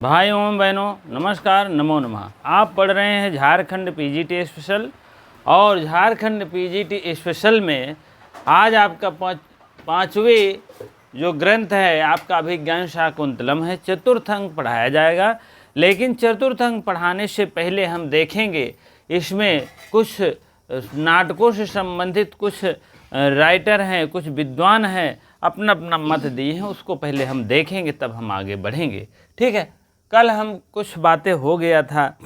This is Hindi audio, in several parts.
भाइयों एवं बहनों नमस्कार, नमो नमः। आप पढ़ रहे हैं झारखंड पीजीटी स्पेशल, और झारखंड पीजीटी स्पेशल में आज आपका पाँचवीं जो ग्रंथ है आपका अभिज्ञान शाकुंतलम है। चतुर्थ अंक पढ़ाया जाएगा, लेकिन चतुर्थ अंक पढ़ाने से पहले हम देखेंगे इसमें कुछ नाटकों से संबंधित कुछ राइटर हैं, कुछ विद्वान हैं, अपना अपना मत दिए हैं, उसको पहले हम देखेंगे तब हम आगे बढ़ेंगे। ठीक है, कल हम कुछ बातें हो गया था।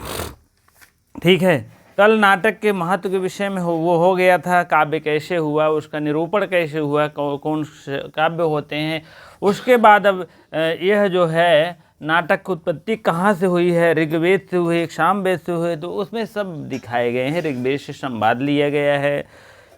ठीक है, कल नाटक के महत्व के विषय में वो हो गया था, काव्य कैसे हुआ, उसका निरूपण कैसे हुआ, कौन से काव्य होते हैं। उसके बाद अब यह जो है नाटक की उत्पत्ति कहाँ से हुई है, ऋग्वेद से हुई, सामवेद से हुई, तो उसमें सब दिखाए गए हैं। ऋग्वेद से संवाद लिया गया है,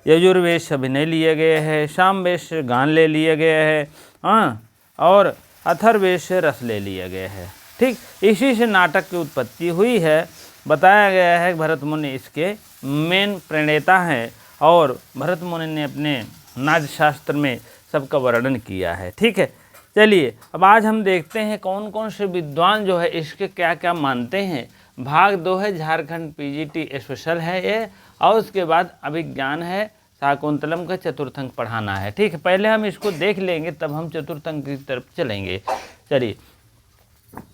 यजुर्वेद से अभिनय लिए गए हैं, सामवेद से गान ले लिया गया है, हाँ, और अथर्ववेद से रस ले लिया गया है। ठीक, इसी से नाटक की उत्पत्ति हुई है। बताया गया है कि भरत मुनि इसके मेन प्रणेता हैं, और भरत मुनि ने अपने नाट्य शास्त्र में सबका वर्णन किया है। ठीक है, चलिए अब आज हम देखते हैं कौन कौन से विद्वान जो है इसके क्या क्या मानते हैं। भाग 2 है, झारखंड पीजीटी स्पेशल है ये, और उसके बाद अभिज्ञान है, शाकुंतलम का चतुर्थ अंक पढ़ाना है। ठीक है, पहले हम इसको देख लेंगे तब हम चतुर्थ अंक की तरफ चलेंगे। चलिए,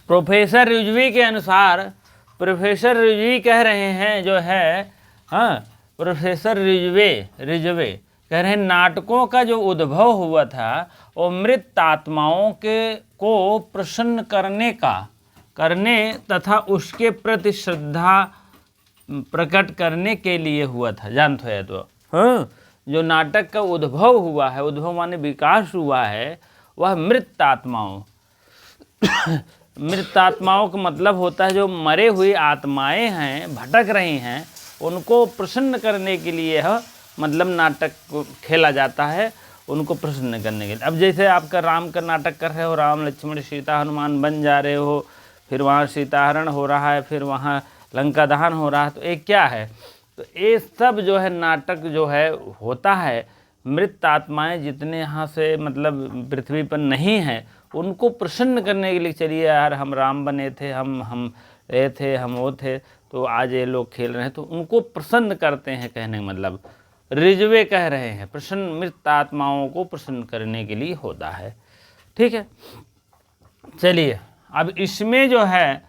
प्रोफेसर रिजवी के अनुसार, प्रोफेसर रिजवी कह रहे हैं जो है, हाँ, प्रोफेसर रिजवे कह रहे हैं नाटकों का जो उद्भव हुआ था वो मृत आत्माओं को प्रसन्न करने तथा उसके प्रति श्रद्धा प्रकट करने के लिए हुआ था। जानते हैं तो, हाँ, जो नाटक का उद्भव हुआ है, उद्भव माने विकास हुआ है, वह मृत आत्माओं मृत आत्माओं का मतलब होता है जो मरे हुई आत्माएं हैं, भटक रही हैं, उनको प्रसन्न करने के लिए यह मतलब नाटक को खेला जाता है, उनको प्रसन्न करने के लिए। अब जैसे आपका राम का नाटक कर रहे हो, राम लक्ष्मण सीता हनुमान बन जा रहे हो, फिर वहाँ सीताहरण हो रहा है, फिर वहाँ लंका दहन हो रहा है, तो ये क्या है? तो ये सब जो है नाटक जो है होता है, मृत आत्माएं जितने यहाँ से मतलब पृथ्वी पर नहीं हैं उनको प्रसन्न करने के लिए। चलिए यार, हम राम बने थे, हम ये थे, हम वो थे, तो आज ये लोग खेल रहे हैं, तो उनको प्रसन्न करते हैं। कहने का मतलब रिजवे कह रहे हैं प्रसन्न, मृत आत्माओं को प्रसन्न करने के लिए होता है। ठीक है, चलिए अब इसमें जो है,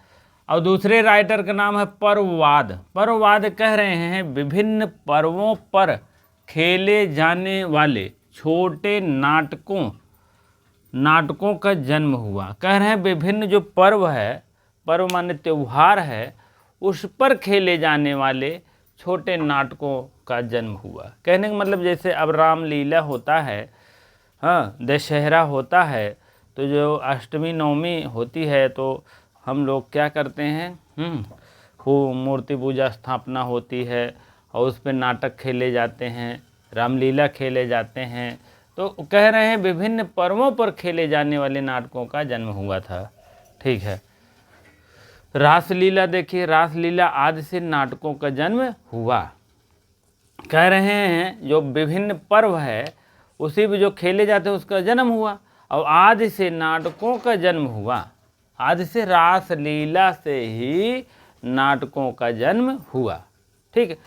और दूसरे राइटर का नाम है पर्ववाद। पर्ववाद कह रहे हैं विभिन्न पर्वों पर खेले जाने वाले छोटे नाटकों का जन्म हुआ। कह रहे हैं विभिन्न जो पर्व है, पर्व माने त्यौहार है, उस पर खेले जाने वाले छोटे नाटकों का जन्म हुआ। कहने का मतलब जैसे अब रामलीला होता है, हाँ, दशहरा होता है, तो जो अष्टमी नवमी होती है तो हम लोग क्या करते हैं, वो मूर्ति पूजा स्थापना होती है और उस पर नाटक खेले जाते हैं, रामलीला खेले जाते हैं। तो कह रहे हैं विभिन्न पर्वों पर खेले जाने वाले नाटकों का जन्म हुआ था। ठीक है, रासलीला देखिए, रासलीला आदि से नाटकों का जन्म हुआ। कह रहे हैं जो विभिन्न पर्व है उसी में जो खेले जाते हैं उसका जन्म हुआ, और आदि से नाटकों का जन्म हुआ। आदि से रासलीला से ही नाटकों का जन्म हुआ। ठीक है,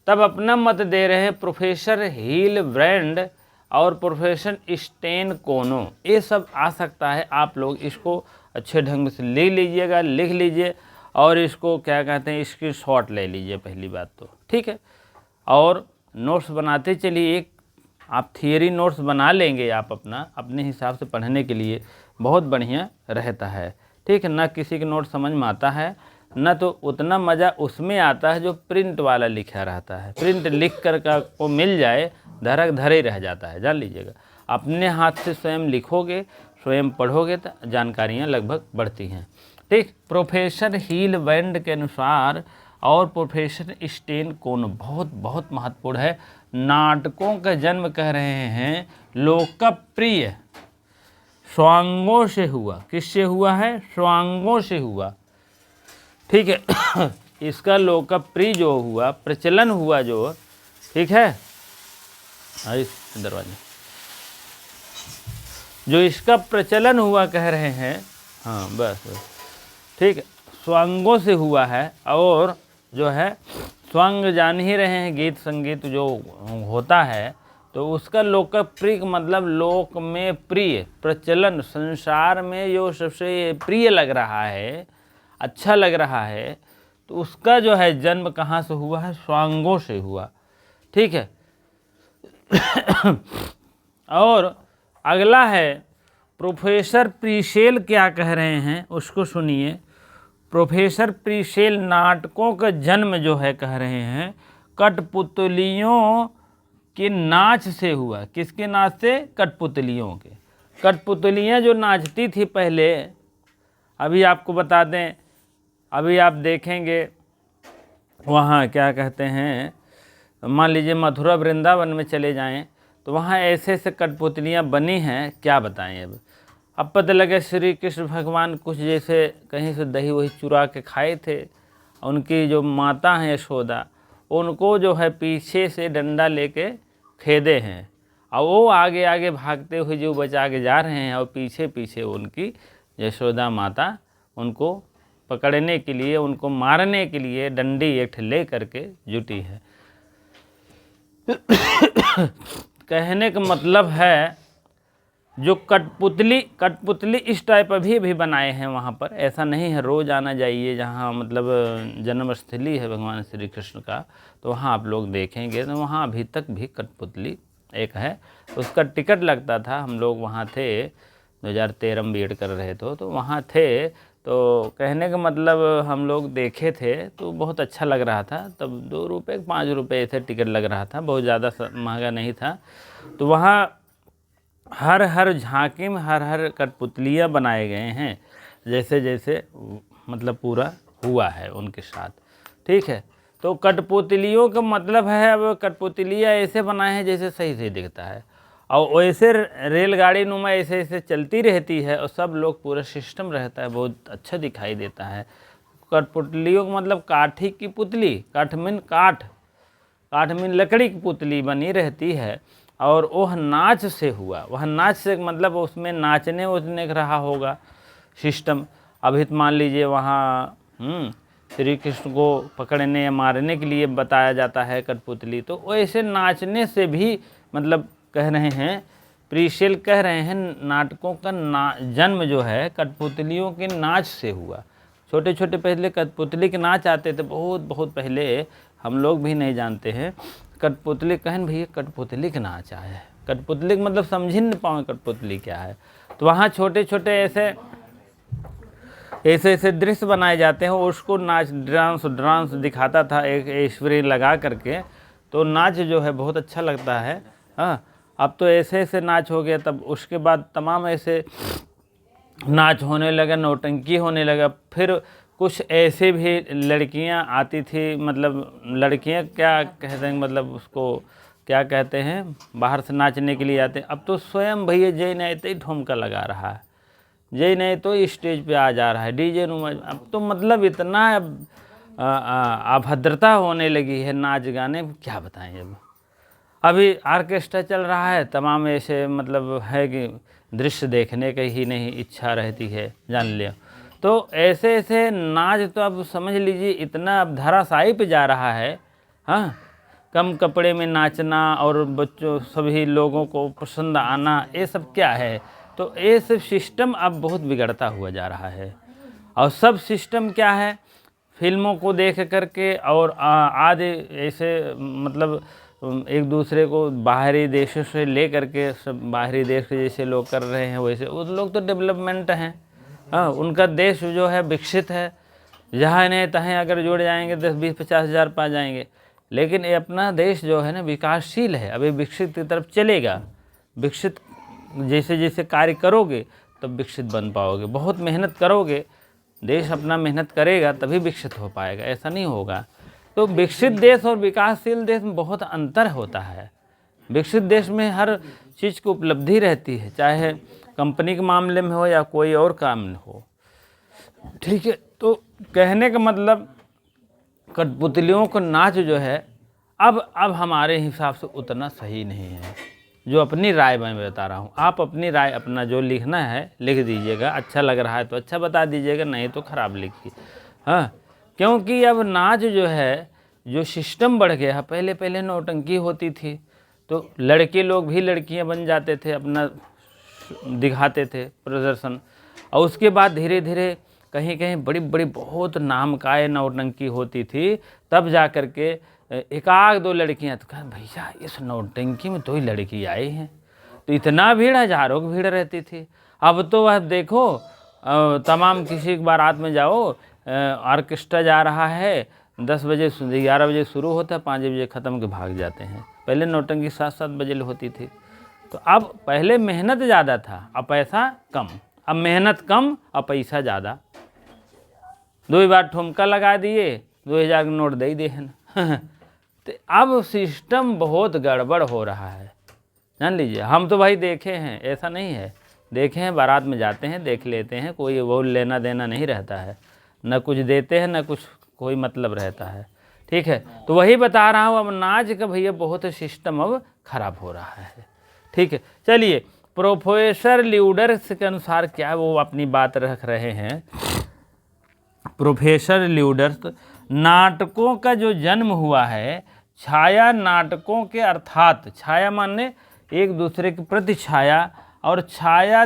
तब अपना मत दे रहे हैं प्रोफेसर हिलब्रेंड और प्रोफेसर स्टेन कोनो। ये सब आ सकता है, आप लोग इसको अच्छे ढंग से ले लीजिएगा, लिख लीजिए, और इसको क्या कहते हैं, इसकी शॉट ले लीजिए पहली बात तो। ठीक है, और नोट्स बनाते चलिए। एक आप थियरी नोट्स बना लेंगे आप अपने हिसाब से पढ़ने के लिए, बहुत बढ़िया रहता है। ठीक है, ना किसी के नोट समझ में आता है, न तो उतना मज़ा उसमें आता है जो प्रिंट वाला लिखा रहता है। प्रिंट लिख कर का को मिल जाए, धरक धरे रह जाता है, जान लीजिएगा। अपने हाथ से स्वयं लिखोगे, स्वयं पढ़ोगे तो जानकारियाँ लगभग बढ़ती हैं। ठीक, प्रोफेसर हिलब्रेंड के अनुसार और प्रोफेसर स्टेन कोनो बहुत बहुत महत्वपूर्ण है। नाटकों का जन्म कह रहे हैं लोकप्रिय स्वांगों से हुआ। किससे हुआ है? स्वांगों से हुआ। ठीक है, इसका लोकप्रिय जो हुआ, प्रचलन हुआ जो, ठीक है, दरवाजे जो इसका प्रचलन हुआ कह रहे हैं, हाँ बस, ठीक है, स्वांगों से हुआ है। और जो है स्वांग जान ही रहे हैं, गीत संगीत जो होता है, तो उसका लोकप्रिय मतलब लोक में प्रिय, प्रचलन, संसार में जो सबसे प्रिय लग रहा है, अच्छा लग रहा है, तो उसका जो है जन्म कहाँ से हुआ है? स्वांगों से हुआ। ठीक है। और अगला है प्रोफेसर प्रीसेल क्या कह रहे हैं, उसको सुनिए। प्रोफेसर प्रीसेल नाटकों का जन्म जो है कह रहे हैं कठपुतलियों के नाच से हुआ। किसके नाच से? कठपुतलियों के। कठपुतलियाँ जो नाचती थी पहले, अभी आपको बता दें, अभी आप देखेंगे वहाँ क्या कहते हैं, मान लीजिए मथुरा वृंदावन में चले जाएं तो वहाँ ऐसे ऐसे कठपुतलियाँ बनी हैं, क्या बताएं। अब पता लगे श्री कृष्ण भगवान कुछ जैसे कहीं से दही वही चुरा के खाए थे, उनकी जो माता हैं यशोदा, उनको जो है पीछे से डंडा लेके खेदे हैं, और वो आगे आगे भागते हुए जो बचा के जा रहे हैं, और पीछे पीछे उनकी यशोदा माता उनको पकड़ने के लिए, उनको मारने के लिए डंडी एक ले करके जुटी है। कहने का मतलब है जो कठपुतली इस टाइप अभी भी बनाए हैं वहाँ पर। ऐसा नहीं है रोज़ आना जाइए, जहाँ मतलब जन्मस्थली है भगवान श्री कृष्ण का, तो वहाँ आप लोग देखेंगे तो वहाँ अभी तक भी कठपुतली एक है। उसका टिकट लगता था, हम लोग वहाँ थे 2013 में बीएड कर रहे थे, तो वहाँ थे। तो कहने का मतलब हम लोग देखे थे तो बहुत अच्छा लग रहा था। तब 2 रुपये 5 रुपये ऐसे टिकट लग रहा था, बहुत ज़्यादा महंगा नहीं था। तो वहाँ हर झांकी में हर कठपुतलियाँ बनाए गए हैं, जैसे जैसे मतलब पूरा हुआ है उनके साथ। ठीक है। तो कठपुतलियों का मतलब है, अब कठपुतलियाँ ऐसे बनाए हैं जैसे सही से दिखता है, और वैसे रेलगाड़ी नुमा ऐसे ऐसे चलती रहती है, और सब लोग पूरा सिस्टम रहता है, बहुत अच्छा दिखाई देता है। कठपुतलियों का मतलब काठी की पुतली, काठ मीन लकड़ी की पुतली बनी रहती है, और वह नाच से हुआ। वह नाच से मतलब उसमें नाचने उचने का रहा होगा सिस्टम। अभी तो मान लीजिए वहाँ श्री कृष्ण को पकड़ने या मारने के लिए बताया जाता है कठपुतली, तो वैसे नाचने से भी मतलब कह रहे हैं, प्रीसेल कह रहे हैं नाटकों का जन्म जो है कठपुतलियों के नाच से हुआ। छोटे छोटे पहले कठपुतली के नाच आते थे, बहुत पहले, हम लोग भी नहीं जानते हैं। कठपुतली कहन भैया कठपुतली का नाच आया है, कठपुतली का मतलब समझ ही नहीं पाए कठपुतली क्या है। तो वहाँ छोटे छोटे ऐसे दृश्य बनाए जाते हैं, उसको नाच डांस दिखाता था एक स्क्रीन लगा करके, तो नाच जो है बहुत अच्छा लगता है। हाँ, अब तो ऐसे नाच हो गया। तब उसके बाद तमाम ऐसे नाच होने लगा, नौटंकी होने लगा। फिर कुछ ऐसे भी लड़कियां आती थी, मतलब लड़कियां क्या कहते हैं, मतलब उसको क्या कहते हैं, बाहर से नाचने के लिए आते हैं। अब तो स्वयं भैया जय नहीं तो ठुमका लगा रहा है, जय नहीं तो स्टेज पे आ जा रहा है डीजे नुमा। अब तो मतलब इतना अभद्रता होने लगी है नाच गाने, क्या बताएं। अभी ऑर्केस्ट्रा चल रहा है, तमाम ऐसे मतलब है कि दृश्य देखने की ही नहीं इच्छा रहती है, जान लिया। तो ऐसे ऐसे नाच तो अब समझ लीजिए इतना अब धराशायी पे जा रहा है। हाँ, कम कपड़े में नाचना और बच्चों सभी लोगों को पसंद आना, ये सब क्या है। तो ये सब सिस्टम अब बहुत बिगड़ता हुआ जा रहा है। और सब सिस्टम क्या है, फिल्मों को देख करके और आधे ऐसे मतलब एक दूसरे को बाहरी देशों से ले करके, सब बाहरी देश के जैसे लोग कर रहे हैं वैसे उन लोग तो डेवलपमेंट हैं। हाँ, उनका देश जो है विकसित है, जहाँ नहीं तहें अगर जुड़ जाएंगे 10-20-50 हज़ार पा जाएंगे। लेकिन ये अपना देश जो है ना विकासशील है, अभी विकसित की तरफ चलेगा। विकसित जैसे जैसे कार्य करोगे तब विकसित बन पाओगे, बहुत मेहनत करोगे, देश अपना मेहनत करेगा तभी विकसित हो पाएगा, ऐसा नहीं होगा। तो विकसित देश और विकासशील देश में बहुत अंतर होता है। विकसित देश में हर चीज़ की उपलब्धि रहती है, चाहे कंपनी के मामले में हो या कोई और काम में हो। ठीक है। तो कहने का मतलब कठपुतलियों का नाच जो है अब हमारे हिसाब से उतना सही नहीं है। जो अपनी राय मैं बता रहा हूँ। आप अपनी राय अपना जो लिखना है लिख दीजिएगा, अच्छा लग रहा है तो अच्छा बता दीजिएगा, नहीं तो ख़राब लिखिए। हाँ, क्योंकि अब नाच जो है, जो सिस्टम बढ़ गया, पहले पहले नौटंकी होती थी तो लड़के लोग भी लड़कियां बन जाते थे, अपना दिखाते थे प्रदर्शन, और उसके बाद धीरे धीरे कहीं कहीं बड़ी बड़ी बहुत नामकाय नौटंकी होती थी, तब जा कर के एक आध दो लड़कियां तो कहा भैया इस नौटंकी में 2 ही लड़की आई हैं, तो इतना भीड़, हजारों की भीड़ रहती थी। अब तो वह देखो तमाम किसी की बारात में जाओ, ऑर्केस्ट्रा जा रहा है, 10 बजे 11 बजे शुरू होता है, 5 बजे ख़त्म के भाग जाते हैं। पहले नौटंकी 7-7 बजे होती थी। तो अब पहले मेहनत ज़्यादा था, अब पैसा कम, अब मेहनत कम और पैसा ज़्यादा। 2 बार ठुमका लगा दिए, 2000 का नोट दे हैं। तो अब सिस्टम बहुत गड़बड़ हो रहा है, जान लीजिए। हम तो भाई देखे हैं, ऐसा नहीं है, देखे हैं, बारात में जाते हैं, देख लेते हैं, कोई वो लेना देना नहीं रहता है, न कुछ देते हैं न कुछ कोई मतलब रहता है, ठीक है। तो वही बता रहा हूँ, अब नाच का भैया बहुत सिस्टम अब खराब हो रहा है, ठीक है। चलिए, प्रोफेसर ल्यूडर्स के अनुसार क्या वो अपनी बात रख रहे हैं। प्रोफेसर ल्यूडर्स, नाटकों का जो जन्म हुआ है छाया नाटकों के, अर्थात छाया माने एक दूसरे के प्रति छाया, और छाया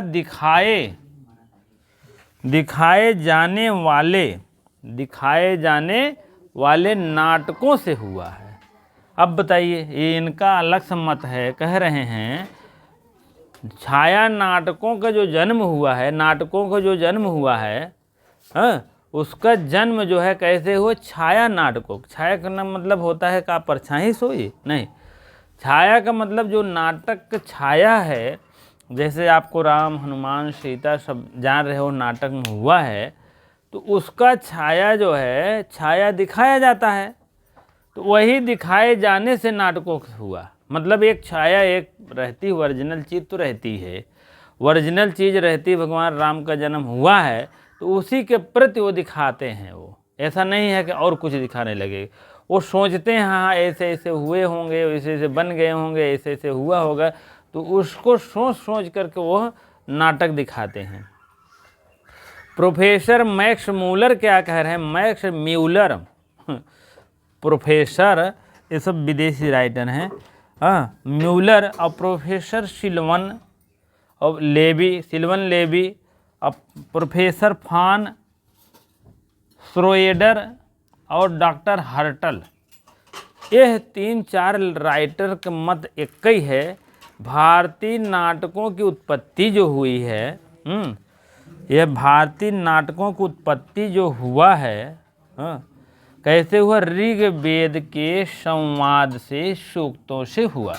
दिखाए जाने वाले नाटकों से हुआ है। अब बताइए, ये इनका अलग सम्मत है, कह रहे हैं छाया नाटकों का जो जन्म हुआ है, नाटकों का जो जन्म हुआ है, हाँ, उसका जन्म जो है कैसे हुआ, छाया नाटकों। छाया का मतलब होता है का परछाई सोई, नहीं, छाया का मतलब जो नाटक छाया है, जैसे आपको राम हनुमान सीता सब जान रहे हो नाटक में हुआ है, तो उसका छाया जो है, छाया दिखाया जाता है, तो वही दिखाए जाने से नाटकों हुआ। मतलब एक छाया एक रहती, ओरिजिनल चीज़ तो रहती है, ओरिजिनल चीज़ रहती, भगवान राम का जन्म हुआ है तो उसी के प्रति वो दिखाते हैं। वो ऐसा नहीं है कि और कुछ दिखाने लगे, वो सोचते हैं हाँ ऐसे ऐसे हुए होंगे, ऐसे ऐसे बन गए होंगे, ऐसे ऐसे हुआ होगा, तो उसको सोच सोच करके वो नाटक दिखाते हैं। प्रोफेसर मैक्स मूलर क्या कह रहे हैं, मैक्स म्यूलर, प्रोफेसर, ये सब विदेशी राइटर हैं, हाँ, म्यूलर और प्रोफेसर सिल्वन लेवी और प्रोफेसर फान श्रोएडर और डॉक्टर हर्टल, यह 3-4 राइटर के मत एक ही है। भारतीय नाटकों की उत्पत्ति जो हुई है, यह भारतीय नाटकों की उत्पत्ति जो हुआ है, कैसे हुआ, ऋग्वेद के संवाद से, सूक्तों से हुआ।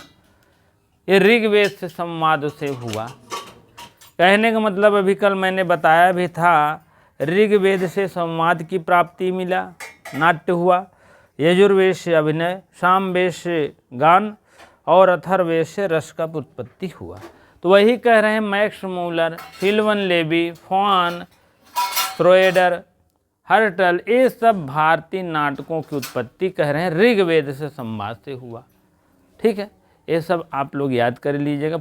ये ऋग्वेद से संवाद से हुआ, कहने का मतलब अभी कल मैंने बताया भी था, ऋग्वेद से संवाद की प्राप्ति मिला, नाट्य हुआ, यजुर्वेद से अभिनय, सामवेद से गान और अथर्ववेद से रस का उत्पत्ति हुआ। तो वही कह रहे हैं Max Muller, Sylvain Levi, von Schroeder, Hertel, ये सब भारतीय नाटकों की उत्पत्ति कह रहे हैं ऋग्वेद से संवाद से हुआ, ठीक है। ये सब आप लोग याद कर लीजिएगा।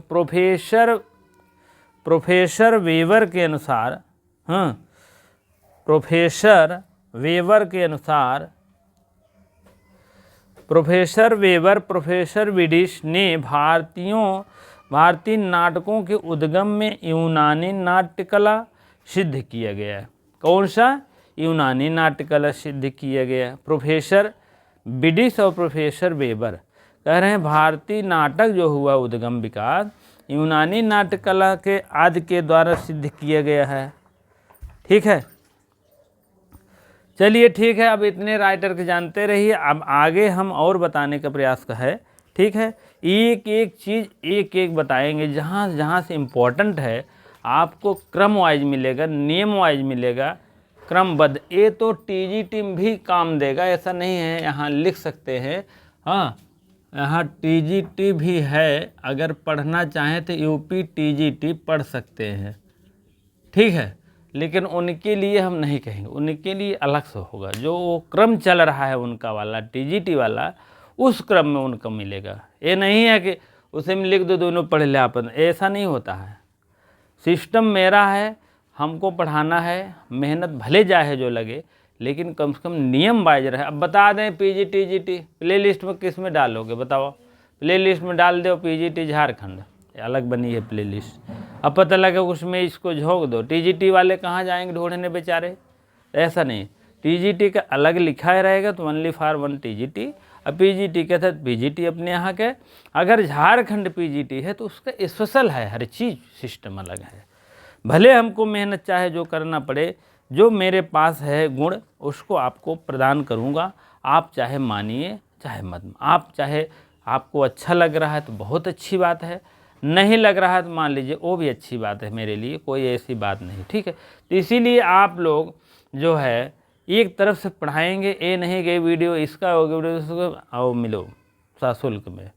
प्रोफेसर वेबर के अनुसार, प्रोफेसर वेबर, प्रोफेसर विडिश ने भारतीय नाटकों के उद्गम में यूनानी नाट्यकला सिद्ध किया गया है। कौन सा, यूनानी नाट्यकला सिद्ध किया गया। प्रोफेसर विडिश और प्रोफेसर वेबर कह रहे हैं भारतीय नाटक जो हुआ उद्गम विकास यूनानी नाट्यकला के आदि के द्वारा सिद्ध किया गया है, ठीक है। चलिए ठीक है, अब इतने राइटर के जानते रहिए, अब आगे हम और बताने का प्रयास का है, ठीक है। एक एक चीज़ एक एक बताएंगे, जहाँ जहाँ से इम्पोर्टेंट है आपको क्रम वाइज मिलेगा, नियम वाइज मिलेगा, क्रमबद्ध। ये तो टीजीटी भी काम देगा, ऐसा नहीं है, यहाँ लिख सकते हैं, हाँ, यहाँ टीजीटी भी है, अगर पढ़ना चाहें तो यूपी टीजीटी पढ़ सकते हैं, ठीक है। लेकिन उनके लिए हम नहीं कहेंगे, उनके लिए अलग से होगा, जो वो क्रम चल रहा है उनका वाला टीजीटी वाला, उस क्रम में उनको मिलेगा। ये नहीं है कि उसे में लिख दो दोनों पढ़ ले अपन, ऐसा नहीं होता है। सिस्टम मेरा है, हमको पढ़ाना है, मेहनत भले जाए जो लगे, लेकिन कम से कम नियम वाइज रहे। अब बता दें पीजी टीजीटी प्ले लिस्ट में किस में डालोगे बताओ, प्ले लिस्ट में डाल दो पीजीटी झारखंड, अलग बनी है प्ले लिस्ट। अब पता लगे उसमें इसको झोंक दो, टीजीटी वाले कहाँ जाएंगे ढूंढने बेचारे, ऐसा नहीं। टीजीटी का अलग लिखा ही रहेगा तो ओनली फॉर वन टीजीटी, अब पीजीटी के साथ पीजीटी अपने यहाँ के। अगर झारखंड पीजीटी है तो उसका स्पेशल है, हर चीज़ सिस्टम अलग है। भले हमको मेहनत चाहे जो करना पड़े, जो मेरे पास है गुण उसको आपको प्रदान करूँगा। आप चाहे मानिए चाहे मत, आप चाहे आपको अच्छा लग रहा है तो बहुत अच्छी बात है, नहीं लग रहा है तो मान लीजिए वो भी अच्छी बात है मेरे लिए, कोई ऐसी बात नहीं, ठीक है। तो इसीलिए आप लोग जो है एक तरफ से पढ़ाएंगे, ये नहीं कि वीडियो इसका हो गया वीडियो इसका आओ मिलो सशुल्क में,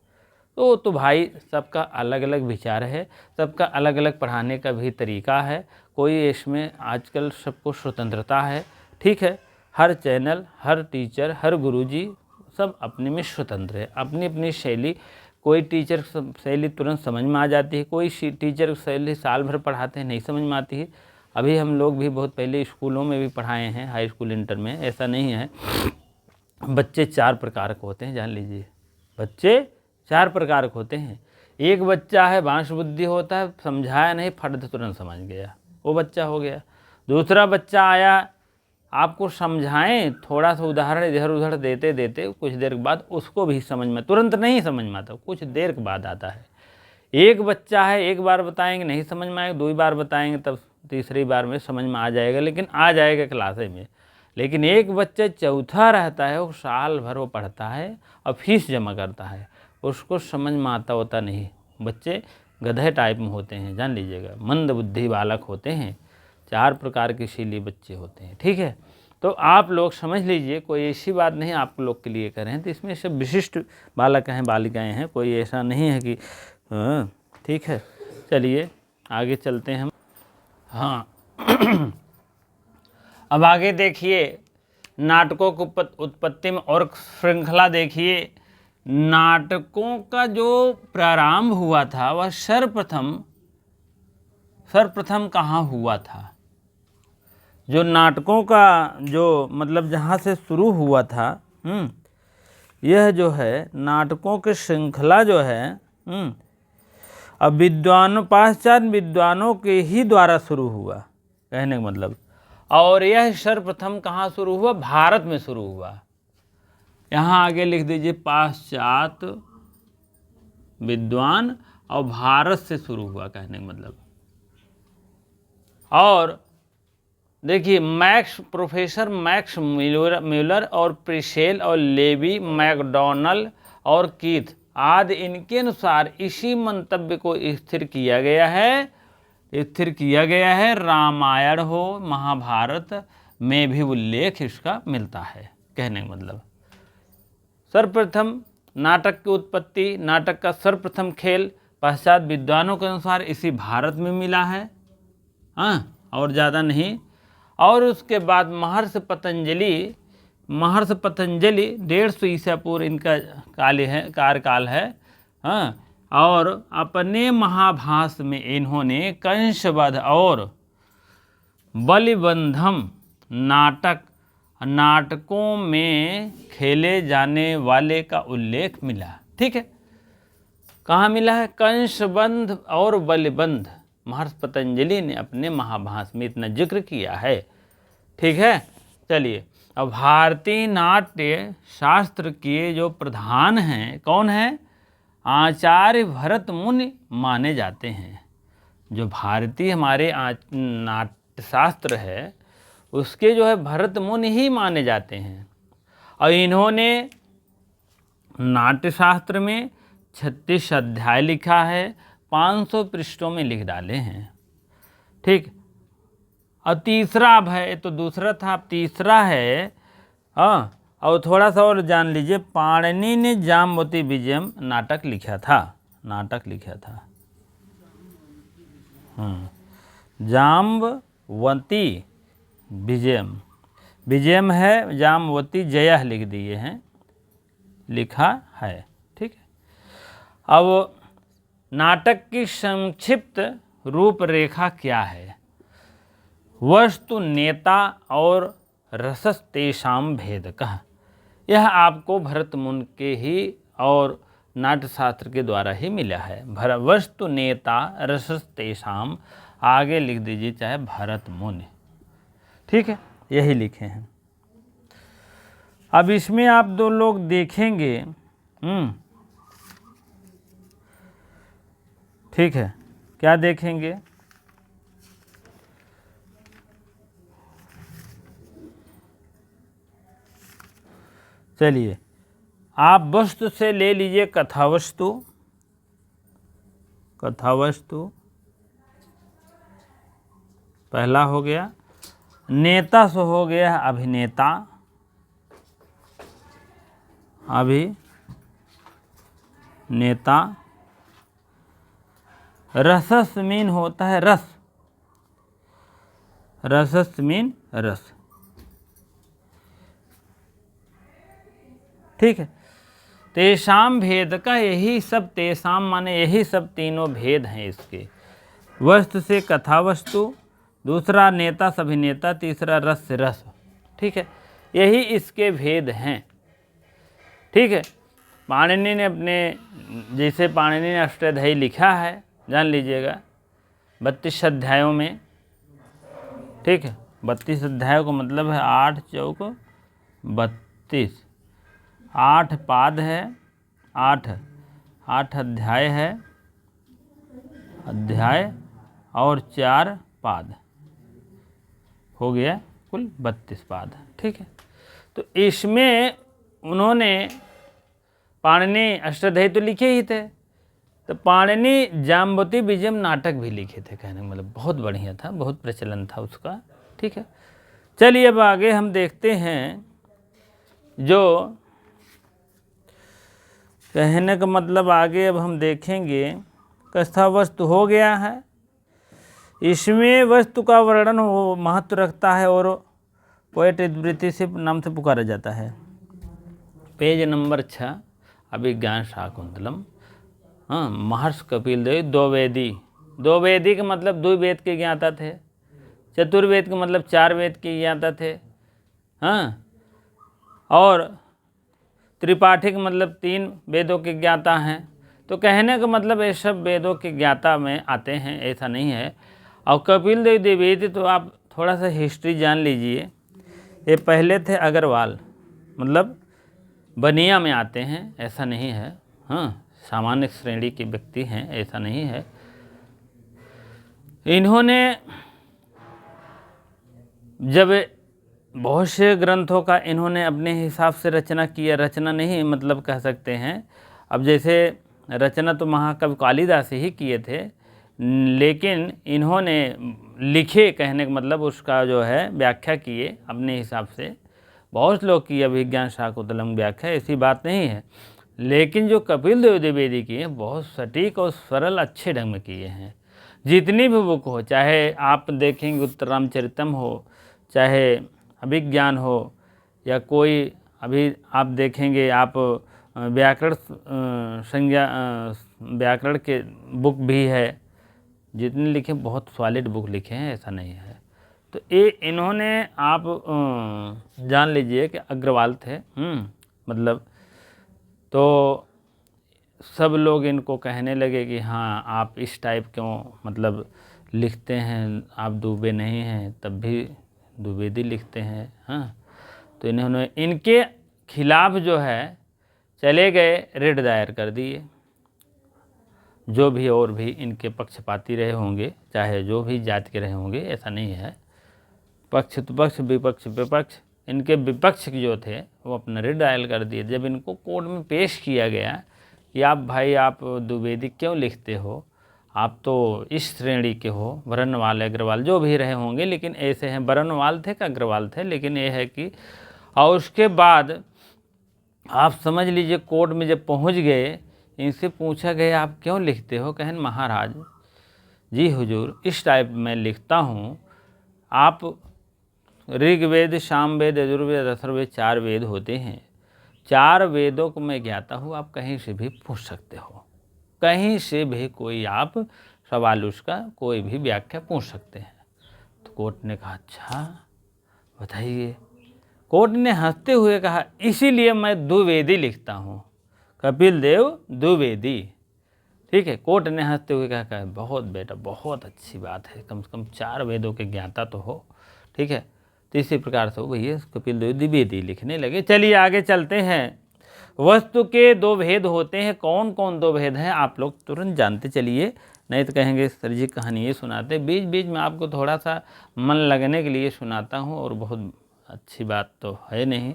तो भाई सबका अलग अलग विचार है, सबका अलग अलग पढ़ाने का भी तरीका है। कोई इसमें आजकल सबको स्वतंत्रता है, ठीक है। हर चैनल, हर टीचर, हर गुरुजी सब अपने में स्वतंत्र है, अपनी अपनी शैली। कोई टीचर शैली तुरंत समझ में आ जाती है, कोई टीचर शैली साल भर पढ़ाते हैं नहीं समझ में आती है। अभी हम लोग भी बहुत पहले स्कूलों में भी पढ़ाए हैं, हाई स्कूल इंटर में, ऐसा नहीं है। बच्चे 4 प्रकार के होते हैं, जान लीजिए, बच्चे 4 प्रकार के होते हैं। एक बच्चा है बांस बुद्धि होता है, समझाया नहीं फट तुरंत समझ गया, वो बच्चा हो गया। दूसरा बच्चा आया, आपको समझाएं, थोड़ा सा उदाहरण इधर उधर देते देते कुछ देर के बाद उसको भी समझ में, तुरंत नहीं समझ में आता, कुछ देर के बाद आता है। एक बच्चा है, एक बार बताएंगे नहीं समझ में आएगा, 2 बार बताएंगे तब तीसरी बार में समझ में आ जाएगा, लेकिन आ जाएगा क्लासे में। लेकिन एक बच्चा चौथा रहता है, वो साल भर वो पढ़ता है और फीस जमा करता है, उसको समझ में आता होता नहीं। बच्चे गधे टाइप में होते हैं, जान लीजिएगा, मंद बुद्धि बालक होते हैं। 4 प्रकार के इसीलिए बच्चे होते हैं, ठीक है। तो आप लोग समझ लीजिए, कोई ऐसी बात नहीं आप लोग के लिए करें, तो इसमें सब विशिष्ट बालक हैं बालिकाएं हैं, कोई ऐसा नहीं है कि ठीक है। चलिए आगे चलते हैं हम। हाँ अब आगे देखिए, नाटकों की उत्पत्ति में और श्रृंखला देखिए। नाटकों का जो प्रारंभ हुआ था वह सर्वप्रथम कहाँ हुआ था? जो नाटकों का जो मतलब जहाँ से शुरू हुआ था, यह जो है नाटकों की श्रृंखला जो है, अब विद्वानों, पाश्चात्य विद्वानों के ही द्वारा शुरू हुआ, कहने का मतलब। और यह सर्वप्रथम कहाँ शुरू हुआ? भारत में शुरू हुआ। यहाँ आगे लिख दीजिए, पाश्चात्य विद्वान और भारत से शुरू हुआ, कहने का मतलब। और देखिए, प्रोफेसर मैक्स म्यूलर और प्रिसेल और लेवी मैकडॉनल्ड और कीथ आदि, इनके अनुसार इसी मंतव्य को स्थिर किया गया है। रामायण हो, महाभारत में भी उल्लेख इसका मिलता है, कहने का मतलब। सर्वप्रथम नाटक की उत्पत्ति, नाटक का सर्वप्रथम खेल पाश्चात्य विद्वानों के अनुसार इसी भारत में मिला है, हाँ, और ज़्यादा नहीं। और उसके बाद महर्षि पतंजलि 150 ईसा पूर्व इनका कार्यकाल है, हाँ। और अपने महाभाष्य में इन्होंने कंसवध और बलिबंधम नाटकों में खेले जाने वाले का उल्लेख मिला, ठीक है। कहाँ मिला है? कंसबंध और बलिबंध, महर्षि पतंजलि ने अपने महाभाष्य में इतना जिक्र किया है, ठीक है। चलिए, अब भारतीय नाट्य शास्त्र के जो प्रधान हैं, कौन है? आचार्य भरत मुनि माने जाते हैं। जो भारतीय हमारे नाट्य शास्त्र है, उसके जो है भरत मुनि ही माने जाते हैं। और इन्होंने नाट्य शास्त्र में 36 अध्याय लिखा है, 500 पृष्ठों में लिख डाले हैं, ठीक। और तीसरा अब है, तो दूसरा था, अब तीसरा है, हाँ। और थोड़ा सा और जान लीजिए, पाणिनि ने जाम्बवती विजयम नाटक लिखा था, जाम्बवती विजयम है, जाम्बवती जया लिख दिए हैं, लिखा है, ठीक है। अब नाटक की संक्षिप्त रूपरेखा क्या है? वस्तु, नेता और रसस तेषाम भेदकः। यह आपको भरत मुनि के ही और नाट्यशास्त्र के द्वारा ही मिला है। वस्तु, नेता, रसस तेषाम, आगे लिख दीजिए चाहे भरत मुनि, ठीक है, यही लिखे हैं। अब इसमें आप दो लोग देखेंगे, ठीक है, क्या देखेंगे? चलिए, आप वस्तु से ले लीजिए कथावस्तु, कथावस्तु पहला हो गया। नेता से हो गया अभिनेता, अभिनेता। रसस मीन होता है रस, रसस मीन रस, ठीक है। तेषाम भेद का, यही सब, तेषाम माने यही सब तीनों भेद हैं इसके। वस्तु से कथा वस्तु, दूसरा नेता से अभिनेता, तीसरा रस से रस, ठीक है, यही इसके भेद हैं, ठीक है। पाणिनि ने अपने, जैसे पाणिनि ने अष्टाध्यायी लिखा है, जान लीजिएगा 32 अध्यायों में, ठीक है। 32 अध्यायों का मतलब है 8 चौक 32, 8 पाद है, 8 अध्याय है, अध्याय और 4 पाद, हो गया कुल 32 पाद, ठीक है। तो इसमें उन्होंने, पाणिनि अष्टाध्यायी तो लिखे ही थे, तो पाणिनि जाम्बवती विजयम नाटक भी लिखे थे, कहने का मतलब बहुत बढ़िया था, बहुत प्रचलन था उसका, ठीक है। चलिए अब आगे हम देखते हैं, जो कहने का मतलब आगे अब हम देखेंगे, कथा वस्तु हो गया है। इसमें वस्तु का वर्णन वो महत्व रखता है और पोएट इतिवृत्ति से नाम से पुकारा जाता है। पेज नंबर 6, अभिज्ञान शाकुंतलम। हाँ, महर्षि कपिल देव दो वेदी का मतलब 2 वेद के ज्ञाता थे, चतुर्वेद का मतलब 4 वेद के ज्ञाता थे, हाँ, और त्रिपाठी का मतलब 3 वेदों के ज्ञाता हैं। तो कहने का मतलब ये सब वेदों के ज्ञाता में आते हैं, ऐसा नहीं है। और कपिल देव द्विवेदी, तो आप थोड़ा सा हिस्ट्री जान लीजिए, ये पहले थे अग्रवाल, मतलब बनिया में आते हैं, ऐसा नहीं है, हाँ, सामान्य श्रेणी के व्यक्ति हैं, ऐसा नहीं है। इन्होंने जब बहुत से ग्रंथों का इन्होंने अपने हिसाब से रचना किया, रचना नहीं मतलब कह सकते हैं, अब जैसे रचना तो महाकवि कालिदास ही किए थे, लेकिन इन्होंने लिखे, कहने का मतलब उसका जो है व्याख्या किए अपने हिसाब से। बहुत लोग की अभिज्ञान शाकुंतलम व्याख्या, ऐसी बात नहीं है, लेकिन जो कपिल देव द्विवेदी किए बहुत सटीक और सरल अच्छे ढंग में किए हैं। जितनी भी बुक हो, चाहे आप देखेंगे उत्तर रामचरितम हो, चाहे अभिज्ञान हो, या कोई अभी आप देखेंगे आप व्याकरण संज्ञा, व्याकरण के बुक भी है, जितने लिखे बहुत सॉलिड बुक लिखे हैं, ऐसा नहीं है। तो ये इन्होंने आप जान लीजिए कि अग्रवाल थे, मतलब तो सब लोग इनको कहने लगे कि हाँ आप इस टाइप क्यों मतलब लिखते हैं, आप दुबे नहीं हैं तब भी द्विवेदी लिखते हैं, हाँ। तो इन्होंने इनके खिलाफ जो है चले गए, रिट दायर कर दिए। जो भी और भी इनके पक्षपाती रहे होंगे, चाहे जो भी जाति के रहे होंगे, ऐसा नहीं है, पक्ष तो पक्ष, विपक्ष विपक्ष, इनके विपक्ष जो थे वो अपना रिट दायर कर दिए। जब इनको कोर्ट में पेश किया गया कि आप भाई आप द्विवेदी क्यों लिखते हो, आप तो इस श्रेणी के हो, वर्णवाल अग्रवाल जो भी रहे होंगे, लेकिन ऐसे हैं, वर्णवाल थे कि अग्रवाल थे, लेकिन ये है कि, और उसके बाद आप समझ लीजिए कोर्ट में जब पहुंच गए, इनसे पूछा गया आप क्यों लिखते हो, कहें महाराज जी हुजूर इस टाइप में लिखता हूँ, आप ऋग्वेद, सामवेद, यजुर्वेद, अथर्ववेद 4 वेद होते हैं, 4 वेदों को मैं ज्ञाता हूँ, आप कहीं से भी पूछ सकते हो, कहीं से भी कोई आप सवाल उसका कोई भी व्याख्या पूछ सकते हैं। तो कोर्ट ने कहा अच्छा बताइए। कोर्ट ने हंसते हुए कहा इसीलिए मैं द्विवेदी लिखता हूँ, कपिल देव द्विवेदी। ठीक है, कोर्ट ने हंसते हुए कहा बहुत बेटा बहुत अच्छी बात है, कम से कम 4 वेदों के ज्ञाता तो हो। ठीक है, तो इसी प्रकार से भैया कपिल देव द्विवेदी लिखने लगे। चलिए आगे चलते हैं। वस्तु के 2 भेद होते हैं, कौन कौन 2 भेद हैं आप लोग तुरंत जानते चलिए, नहीं तो कहेंगे सर जी कहानी ये सुनाते। बीच बीच में आपको थोड़ा सा मन लगने के लिए सुनाता हूँ, और बहुत अच्छी बात तो है नहीं।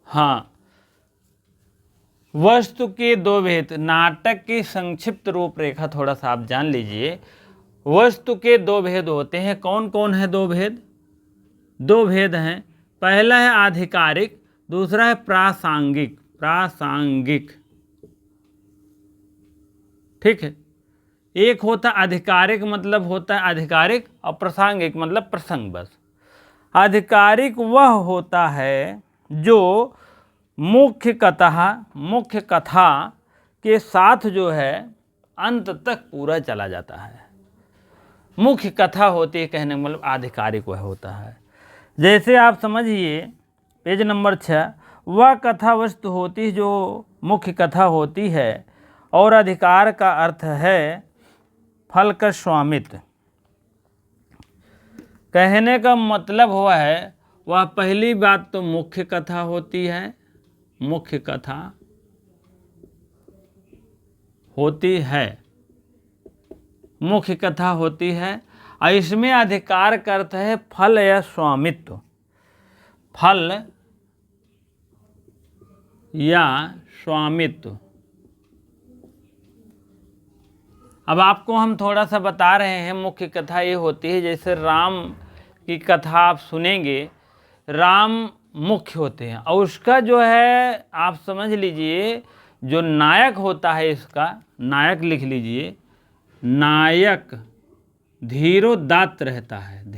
हाँ, वस्तु के 2 भेद, नाटक की संक्षिप्त रूपरेखा थोड़ा सा आप जान लीजिए। वस्तु के 2 भेद होते हैं, कौन कौन है 2 भेद? 2 भेद हैं। पहला है आधिकारिक, दूसरा है प्रासंगिक। प्रासंगिक, ठीक है। एक होता आधिकारिक मतलब होता है आधिकारिक, और प्रासंगिक मतलब प्रसंग बस। आधिकारिक वह होता है जो मुख्य कथा के साथ जो है अंत तक पूरा चला जाता है। मुख्य कथा होती है, कहने मतलब आधिकारिक वह होता है। जैसे आप समझिए पेज नंबर 6, वह कथा वस्तु होती है जो मुख्य कथा होती है, और अधिकार का अर्थ है फल का स्वामित्व। कहने का मतलब हुआ है वह पहली बात तो मुख्य कथा होती है, मुख्य कथा होती है, मुख्य कथा होती है, और इसमें अधिकार का अर्थ है फल या स्वामित्व। फल या स्वामित्व। अब आपको हम थोड़ा सा बता रहे हैं, मुख्य कथा ये होती है, जैसे राम की कथा आप सुनेंगे, राम मुख्य होते हैं, और उसका जो है आप समझ लीजिए जो नायक होता है, इसका नायक लिख लीजिए, नायक धीरोदात्त रहता है,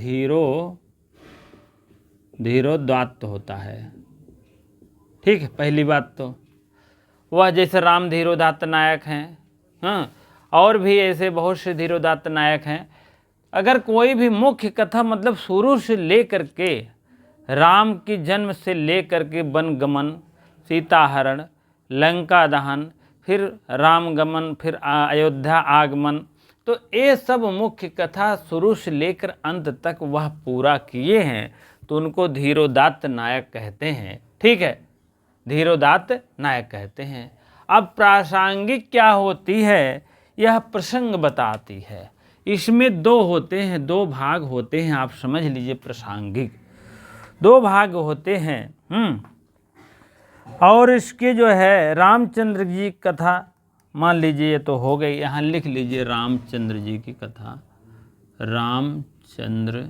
धीरोदात्त होता है। ठीक है, पहली बात तो वह जैसे राम धीरोदात्त नायक हैं। हाँ, और भी ऐसे बहुत से धीरोदात्त नायक हैं। अगर कोई भी मुख्य कथा मतलब शुरू से लेकर के राम की जन्म से लेकर के वन गमन, सीता हरण, लंका दहन, फिर राम गमन, फिर अयोध्या आगमन, तो ये सब मुख्य कथा शुरू से लेकर अंत तक वह पूरा किए हैं, तो उनको धीरोदात्त नायक कहते हैं। ठीक है, धीरोदात्त नायक कहते हैं। अब प्रासंगिक क्या होती है? यह प्रसंग बताती है। इसमें 2 होते हैं, 2 भाग होते हैं, आप समझ लीजिए। प्रासंगिक 2 भाग होते हैं। और इसके जो है रामचंद्र जी की कथा मान लीजिए तो हो गई, यहाँ लिख लीजिए रामचंद्र जी की कथा, रामचंद्र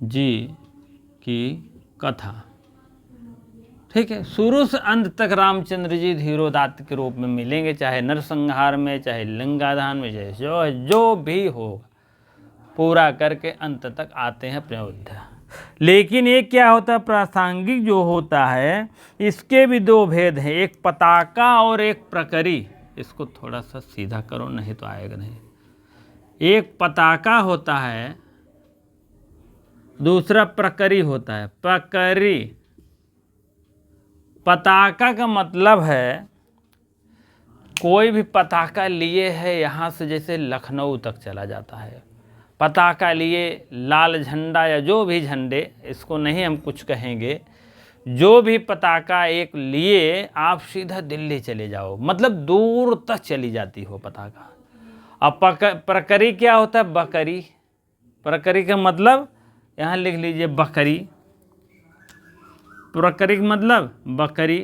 जी की कथा। ठीक है, शुरू से अंत तक रामचंद्र जी धीरोदात्त के रूप में मिलेंगे, चाहे नरसंहार में, चाहे लंकादहन में, चाहे जो भी हो, पूरा करके अंत तक आते हैं अयोध्या। लेकिन ये क्या होता है, प्रासंगिक जो होता है इसके भी 2 भेद हैं, एक पताका और एक प्रकरी। इसको थोड़ा सा सीधा करो नहीं तो आएगा नहीं। एक पताका होता है, दूसरा प्रकरी होता है। प्रकरी, पताका का मतलब है कोई भी पताका लिए है, यहाँ से जैसे लखनऊ तक चला जाता है, पताका लिए लाल झंडा या जो भी झंडे, इसको नहीं हम कुछ कहेंगे, जो भी पताका एक लिए आप सीधा दिल्ली चले जाओ, मतलब दूर तक चली जाती हो पताका। अब प्रकरी क्या होता है? बकरी। प्रकरी का मतलब यहाँ लिख लीजिए बकरी। प्रकरी का मतलब बकरी।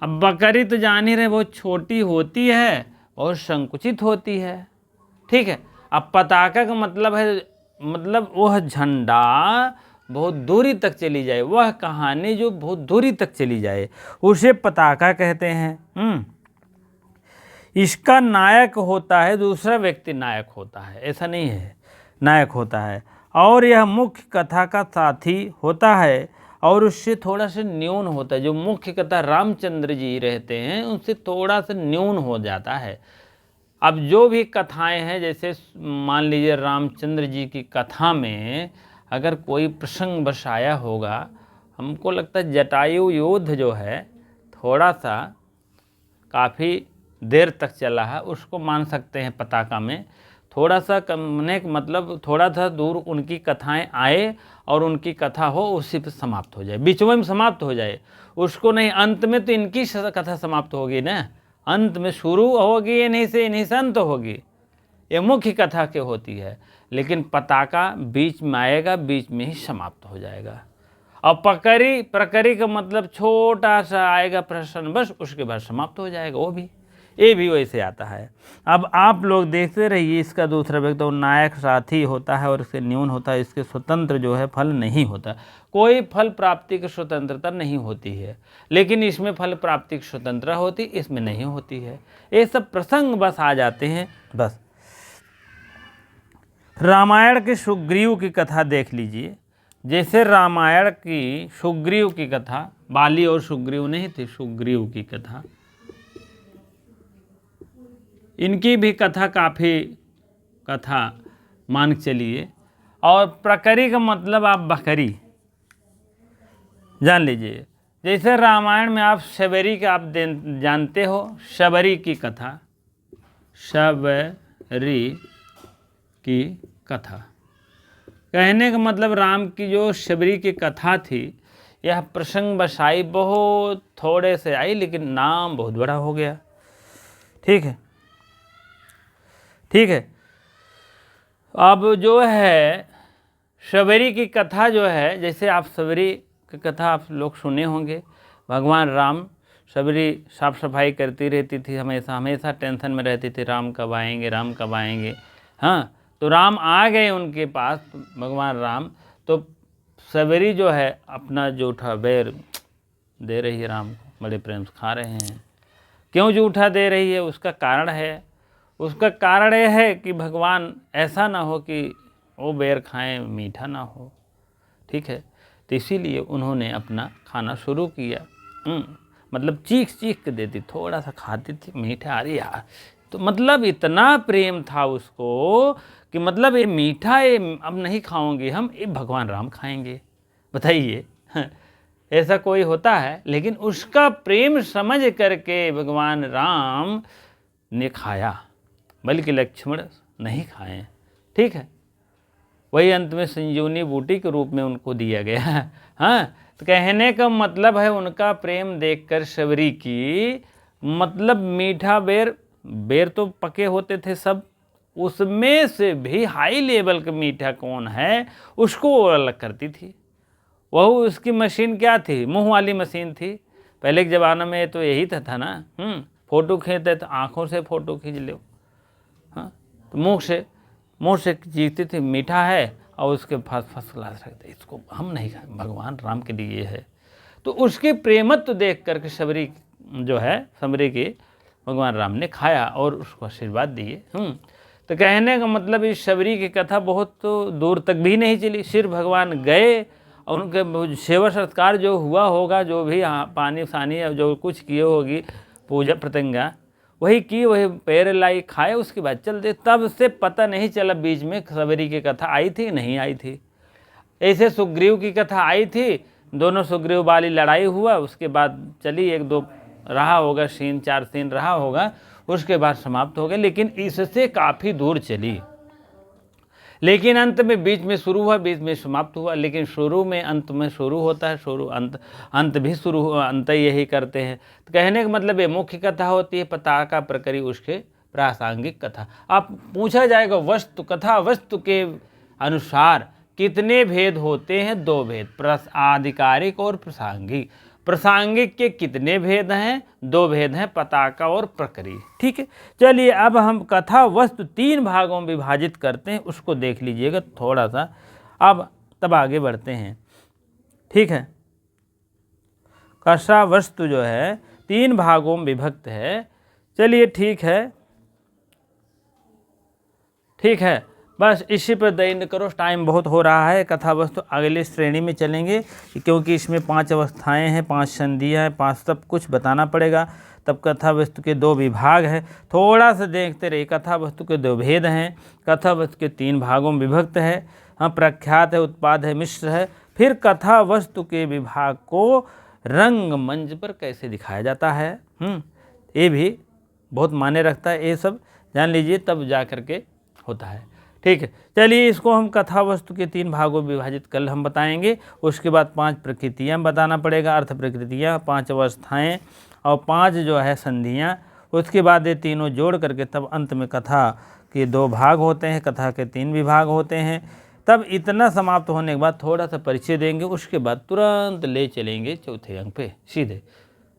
अब बकरी तो जान ही रहे बहुत छोटी होती है और संकुचित होती है। ठीक है, अब पताका का मतलब है मतलब वह झंडा बहुत दूरी तक चली जाए, वह कहानी जो बहुत दूरी तक चली जाए उसे पताका कहते हैं। इसका नायक होता है, दूसरा व्यक्ति नायक होता है, ऐसा नहीं है, नायक होता है। और यह मुख्य कथा का साथी होता है और उससे थोड़ा सा न्यून होता है। जो मुख्य कथा रामचंद्र जी रहते हैं उनसे थोड़ा सा न्यून हो जाता है। अब जो भी कथाएं हैं, जैसे मान लीजिए रामचंद्र जी की कथा में अगर कोई प्रसंग बस आया होगा, हमको लगता है जटायु युद्ध जो है थोड़ा सा काफ़ी देर तक चला है, उसको मान सकते हैं पताका में। थोड़ा सा कमने का मतलब थोड़ा सा दूर उनकी कथाएं आए और उनकी कथा हो उसी पर समाप्त हो जाए, बीचों में समाप्त हो जाए, उसको नहीं। अंत में तो इनकी कथा समाप्त होगी ना, अंत में शुरू होगी इन्हीं से अंत होगी, ये मुख्य कथा के होती है। लेकिन पताका बीच में आएगा, बीच में ही समाप्त हो जाएगा। और प्रकरी का मतलब छोटा सा आएगा प्रश्न, बस उसके बाद समाप्त हो जाएगा। वो भी ये भी वैसे आता है। अब आप लोग देखते रहिए, इसका दूसरा व्यक्ति तो नायक साथी होता है और इससे न्यून होता है, इसके स्वतंत्र जो है फल नहीं होता। कोई फल प्राप्ति की स्वतंत्रता नहीं होती है, लेकिन इसमें फल प्राप्ति की स्वतंत्रता होती, इसमें नहीं होती है। ये सब प्रसंग बस आ जाते हैं बस। रामायण के सुग्रीव की कथा देख लीजिए। जैसे रामायण की सुग्रीव की कथा, बाली और सुग्रीव नहीं थी, सुग्रीव की कथा, इनकी भी कथा काफ़ी कथा मान के चलिए। और प्रकरी का मतलब आप बकरी जान लीजिए। जैसे रामायण में आप शबरी का आप जानते हो, शबरी की कथा, शबरी की कथा कहने का मतलब राम की जो शबरी की कथा थी, यह प्रसंग बसाई बहुत थोड़े से आई, लेकिन नाम बहुत बड़ा हो गया। ठीक है, ठीक है। अब जो है शबरी की कथा जो है, जैसे आप शबरी की कथा आप लोग सुने होंगे। भगवान राम, शबरी साफ सफाई करती रहती थी, हमेशा हमेशा टेंशन में रहती थी, राम कब आएंगे, राम कब आएंगे। हाँ, तो राम आ गए उनके पास, भगवान राम। तो शबरी जो है अपना जूठा बेर दे रही है राम को, बड़े प्रेम से खा रहे हैं। क्यों जूठा दे रही है, उसका कारण है। उसका कारण यह है कि भगवान ऐसा ना हो कि वो बेर खाएं मीठा ना हो। ठीक है, तो इसीलिए उन्होंने अपना खाना शुरू किया। मतलब चीख चीख के देती, थोड़ा सा खाती थी, मीठा, अरे यार। तो मतलब इतना प्रेम था उसको कि मतलब ये मीठा ये अब नहीं खाओगे हम, ये भगवान राम खाएंगे। बताइए, ऐसा कोई होता है? लेकिन उसका प्रेम समझ करके भगवान राम ने खाया, बल्कि लक्ष्मण नहीं खाए। ठीक है, वही अंत में संजीवनी बूटी के रूप में उनको दिया गया। हाँ, तो कहने का मतलब है उनका प्रेम देखकर शबरी की, मतलब मीठा बेर तो पके होते थे सब, उसमें से भी हाई लेवल का मीठा कौन है उसको वो अलग करती थी। वह उसकी मशीन क्या थी, मुंह वाली मशीन थी। पहले के ज़माने में तो यही था ना, फोटो खींचते तो आँखों से फ़ोटो खींच लो, हाँ, तो मुँह से चीखती थी, मीठा है, और उसके फर्स्ट क्लास रखते, इसको हम नहीं खाए, भगवान राम के लिए है। तो उसके प्रेमत्व देख करके शबरी जो है, शबरी की भगवान राम ने खाया और उसको आशीर्वाद दिए। तो कहने का मतलब इस शबरी की कथा बहुत तो दूर तक भी नहीं चली। सिर्फ भगवान गए और उनके सेवा सत्कार जो हुआ होगा, जो भी पानी सानी जो कुछ किए होगी, पूजा प्रतंगा वही की, वही पैर लाई, खाए, उसके बाद चल दे। तब से पता नहीं चला बीच में शबरी की कथा आई थी नहीं आई थी। ऐसे सुग्रीव की कथा आई थी, दोनों सुग्रीव वाली लड़ाई हुआ, उसके बाद चली, एक दो रहा होगा सीन, 4 सीन रहा होगा, उसके बाद समाप्त हो गए। लेकिन इससे काफ़ी दूर चली, लेकिन अंत में बीच में शुरू हुआ, बीच में समाप्त हुआ। लेकिन शुरू में अंत में शुरू होता है, शुरू अंत भी शुरू हुआ, अंत यही करते हैं। तो कहने का मतलब ये मुख्य कथा होती है, पताका प्रकरी उसके प्रासंगिक कथा। आप पूछा जाएगा वस्तु कथा, वस्तु के अनुसार कितने भेद होते हैं? 2 भेद, आधिकारिक और प्रासंगिक। प्रासंगिक के कितने भेद हैं? 2 भेद हैं, पताका और प्रकरी। ठीक है, चलिए अब हम कथा वस्तु 3 भागों में विभाजित करते हैं, उसको देख लीजिएगा थोड़ा सा। अब तब आगे बढ़ते हैं। ठीक है, कथा वस्तु जो है 3 भागों में विभक्त है। चलिए ठीक है, ठीक है। बस इसी पर दैन्य करो, टाइम बहुत हो रहा है। कथा वस्तु अगली श्रेणी में चलेंगे, क्योंकि इसमें 5 अवस्थाएं हैं, 5 संधियाँ हैं, 5 सब कुछ बताना पड़ेगा। तब कथा वस्तु के 2 विभाग हैं, थोड़ा सा देखते रहिए। कथा वस्तु के 2 भेद हैं, कथा वस्तु के 3 भागों में विभक्त है। हाँ, प्रख्यात है, उत्पाद है, मिश्र है। फिर कथा वस्तु के विभाग को रंगमंच पर कैसे दिखाया जाता है, ये भी बहुत मायने रखता है। ये सब जान लीजिए, तब जा कर के होता है। ठीक है, चलिए इसको हम कथा वस्तु के 3 भागों में विभाजित कल हम बताएंगे। उसके बाद 5 प्रकृतियाँ बताना पड़ेगा, अर्थ प्रकृतियाँ, 5 अवस्थाएं और 5 जो है संधियाँ। उसके बाद ये तीनों जोड़ करके तब अंत में कथा के 2 भाग होते हैं, कथा के 3 विभाग होते हैं। तब इतना समाप्त होने के बाद थोड़ा सा परिचय देंगे, उसके बाद तुरंत ले चलेंगे चौथे अंक पे सीधे।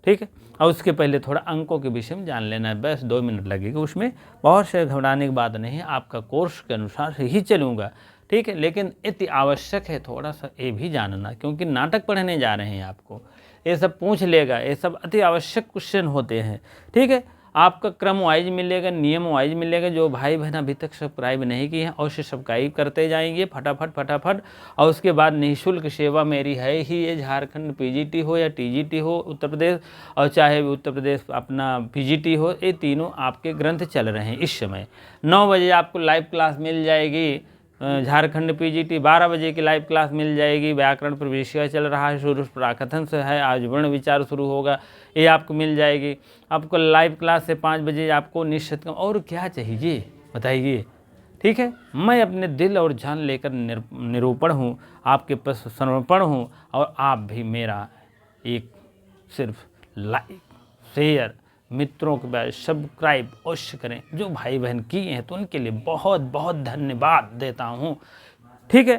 ठीक है, और उसके पहले थोड़ा अंकों के विषय में जान लेना है, बस 2 मिनट लगेगा। उसमें बहुत से घबराने की बात नहीं है, आपका कोर्स के अनुसार ही चलूँगा। ठीक है, लेकिन अति आवश्यक है थोड़ा सा ये भी जानना, क्योंकि नाटक पढ़ने जा रहे हैं आपको, ये सब पूछ लेगा, ये सब अति आवश्यक क्वेश्चन होते हैं। ठीक है, आपका क्रम वाइज मिलेगा, नियम वाइज मिलेगा। जो भाई बहन अभी तक सब्सक्राइब नहीं किए हैं अवश्य सब्सक्राइब करते जाएंगे फटाफट फटाफट। और उसके बाद निःशुल्क सेवा मेरी है ही, ये झारखंड पीजीटी हो या टीजीटी हो उत्तर प्रदेश, और चाहे उत्तर प्रदेश अपना पीजीटी हो, ये तीनों आपके ग्रंथ चल रहे हैं इस समय। 9 बजे आपको लाइव क्लास मिल जाएगी, झारखंड पीजीटी 12 बजे की लाइव क्लास मिल जाएगी। व्याकरण प्रवेशिका चल रहा है, शुरू प्राकथन से है, आज वर्ण विचार शुरू होगा, ये आपको मिल जाएगी। आपको लाइव क्लास से 5 बजे आपको निश्चित, और क्या चाहिए बताइए। ठीक है, मैं अपने दिल और जान लेकर निरूपण हूँ, आपके पास समर्पण हूँ, और आप भी मेरा एक सिर्फ लाइक शेयर मित्रों के बाद सब्सक्राइब अवश्य करें। जो भाई बहन किए हैं तो उनके लिए बहुत बहुत धन्यवाद देता हूँ। ठीक है।